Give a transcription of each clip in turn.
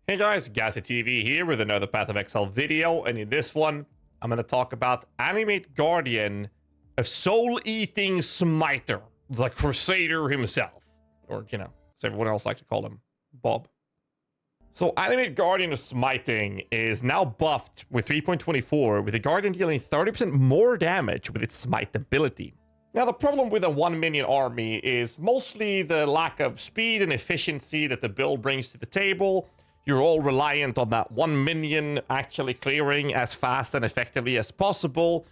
Hey guys, GHAZZY TV here with another Path of Exile video, and in this one, I'm going to talk about Animate Guardian of Soul-Eating Smiter, the Crusader himself, or, you know, as everyone else likes to call him, Bob. So Animate Guardian of Smiting is now buffed with 3.24, with the Guardian dealing 30% more damage with its Smite ability. Now, the problem with a 1 minion army is mostly the lack of speed and efficiency that the build brings to the table. You're all reliant on that 1 minion actually clearing as fast and effectively as possible,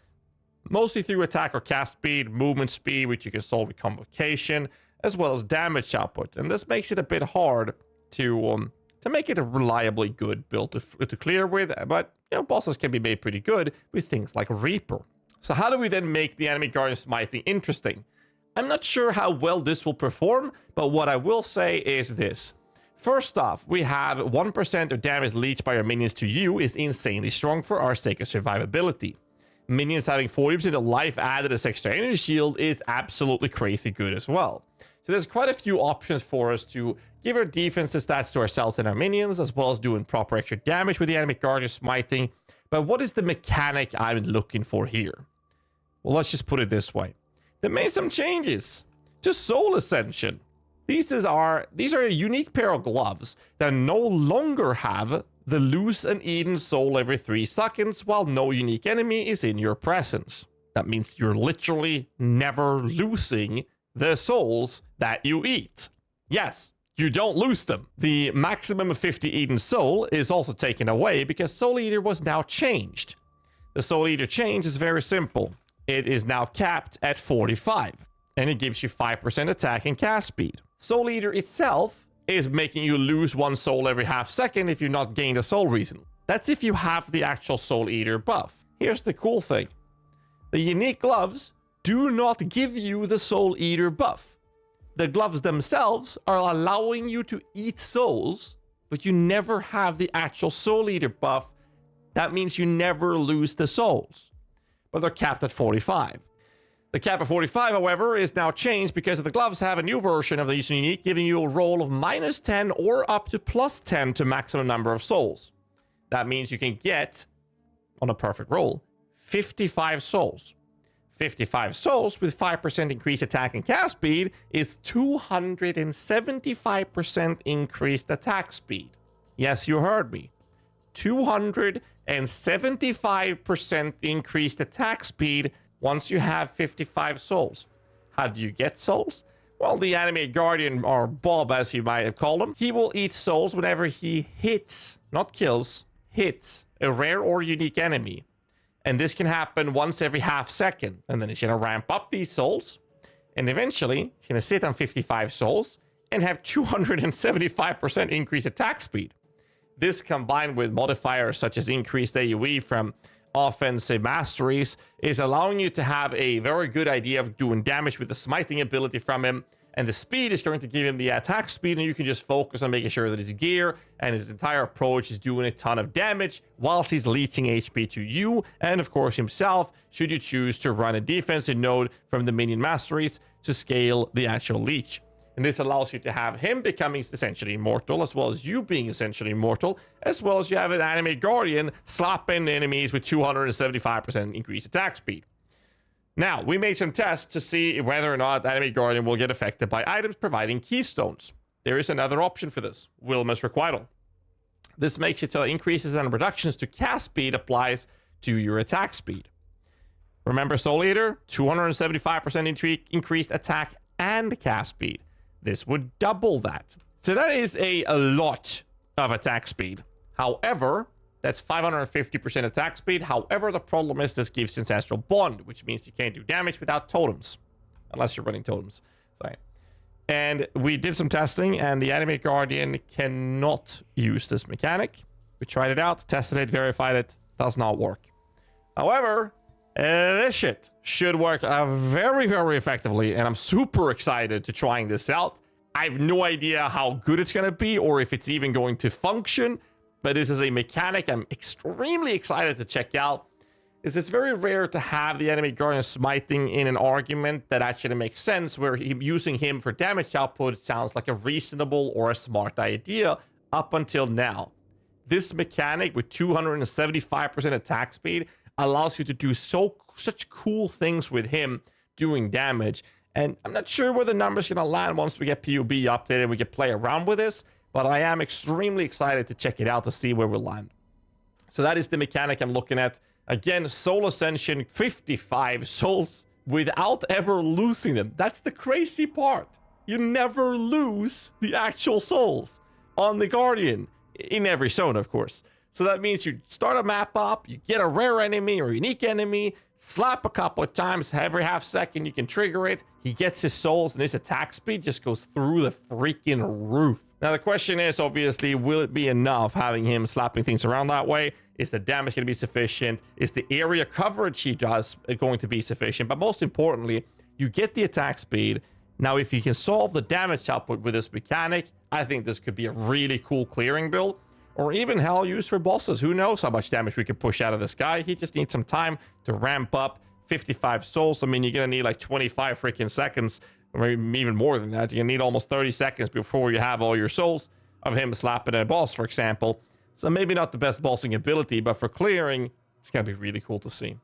mostly through attack or cast speed, movement speed, which you can solve with convocation, as well as damage output. And this makes it a bit hard to make it a reliably good build to clear with, but you know, bosses can be made pretty good with things like Reaper. So how do we then make the Animate Guardian Smiting interesting? I'm not sure how well this will perform, but what I will say is this. First off, we have 1% of damage leached by our minions to you is insanely strong for our sake of survivability. Minions having 40% of life added as extra energy shield is absolutely crazy good as well. So there's quite a few options for us to give our defensive stats to ourselves and our minions, as well as doing proper extra damage with the Animate Guardian Smiting. But what is the mechanic I'm looking for here? Well, let's just put it this way. They made some changes to Soul Ascension. These are a unique pair of gloves that no longer have the lose and eaten soul every 3 seconds while no unique enemy is in your presence. That means you're literally never losing the souls that you eat. Yes, you don't lose them. The maximum of 50 eaten soul is also taken away because Soul Eater was now changed. The Soul Eater change is very simple. It is now capped at 45, and it gives you 5% attack and cast speed. Soul Eater itself is making you lose 1 soul every half second if you've not gained a soul recently. That's if you have the actual Soul Eater buff. Here's the cool thing. The unique gloves do not give you the Soul Eater buff. The gloves themselves are allowing you to eat souls, but you never have the actual Soul Eater buff. That means you never lose the souls, but they're capped at 45. The cap of 45, however, is now changed because the gloves have a new version of the unique, giving you a roll of -10 or up to +10 to maximum number of souls. That means you can get, on a perfect roll, 55 souls. 55 souls with 5% increased attack and cast speed is 275% increased attack speed. Yes, you heard me. 275% increased attack speed once you have 55 souls. How do you get souls? Well, the Animate Guardian, or Bob as you might have called him, he will eat souls whenever he hits, not kills, hits a rare or unique enemy. And this can happen once every half second. And then he's going to ramp up these souls. And eventually, he's going to sit on 55 souls and have 275% increased attack speed. This combined with modifiers such as increased AoE from offensive masteries is allowing you to have a very good idea of doing damage with the smiting ability from him, and the speed is going to give him the attack speed, and you can just focus on making sure that his gear and his entire approach is doing a ton of damage whilst he's leeching HP to you and of course himself, should you choose to run a defensive node from the minion masteries to scale the actual leech. And this allows you to have him becoming essentially immortal, as well as you being essentially immortal, as well as you have an Animate Guardian slapping enemies with 275% increased attack speed. Now, we made some tests to see whether or not Animate Guardian will get affected by items providing keystones. There is another option for this, Wilma's Requital. This makes it so increases and reductions to cast speed applies to your attack speed. Remember Soul Eater? 275% increased attack and cast speed. This would double that. So that is a lot of attack speed. However, that's 550% attack speed. However, the problem is this gives Ancestral Bond, which means you can't do damage without totems. Unless you're running totems. Sorry. And we did some testing, and the Animate Guardian cannot use this mechanic. We tried it out, tested it, verified it. Does not work. However, this shit should work very, very effectively, and I'm super excited to trying this out. I have no idea how good it's going to be or if it's even going to function, but this is a mechanic I'm extremely excited to check out. It's very rare to have the Animate Guardian Smiting in an argument that actually makes sense, where using him for damage output sounds like a reasonable or a smart idea up until now. this mechanic with 275% attack speed allows you to do such cool things with him doing damage. And I'm not sure where the numbers are going to land once we get PUB updated and we can play around with this, but I am extremely excited to check it out to see where we land. So that is the mechanic I'm looking at. Again, Soul Ascension, 55 souls without ever losing them. That's the crazy part. You never lose the actual souls on the Guardian, in every zone, of course. So that means you start a map up, you get a rare enemy or unique enemy, slap a couple of times, every half second you can trigger it. He gets his souls and his attack speed just goes through the freaking roof. Now the question is, obviously, will it be enough having him slapping things around that way? Is the damage going to be sufficient? Is the area coverage he does going to be sufficient? But most importantly, you get the attack speed. Now, if you can solve the damage output with this mechanic, I think this could be a really cool clearing build. Or even hell, used for bosses. Who knows how much damage we can push out of this guy? He just needs some time to ramp up. 55 souls. I mean, you're going to need like 25 freaking seconds, or even more than that. You're going to need almost 30 seconds before you have all your souls of him slapping a boss, for example. So maybe not the best bossing ability, but for clearing, it's going to be really cool to see.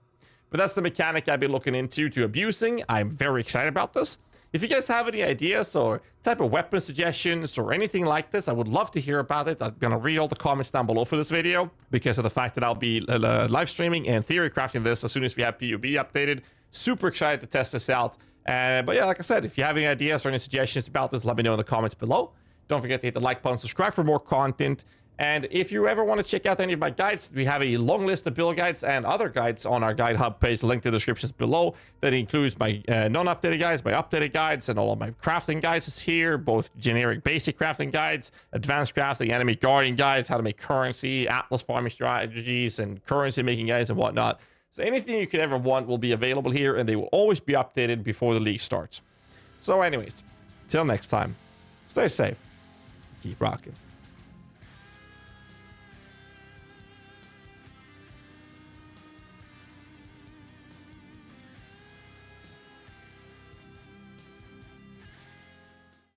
But that's the mechanic I've been looking into to abusing. I'm very excited about this. If you guys have any ideas or type of weapon suggestions or anything like this, I would love to hear about it. I'm going to read all the comments down below for this video because of the fact that I'll be live streaming and theory crafting this as soon as we have PUB updated. Super excited to test this out. But yeah, like I said, if you have any ideas or any suggestions about this, let me know in the comments below. Don't forget to hit the like button, subscribe for more content. And if you ever want to check out any of my guides, we have a long list of build guides and other guides on our guide hub page, linked in the descriptions below. That includes my non-updated guides, my updated guides, and all of my crafting guides is here, both generic basic crafting guides, advanced crafting, Animate Guardian guides, how to make currency, Atlas farming strategies, and currency making guides and whatnot. So anything you could ever want will be available here, and they will always be updated before the league starts. So anyways, till next time, stay safe, keep rocking.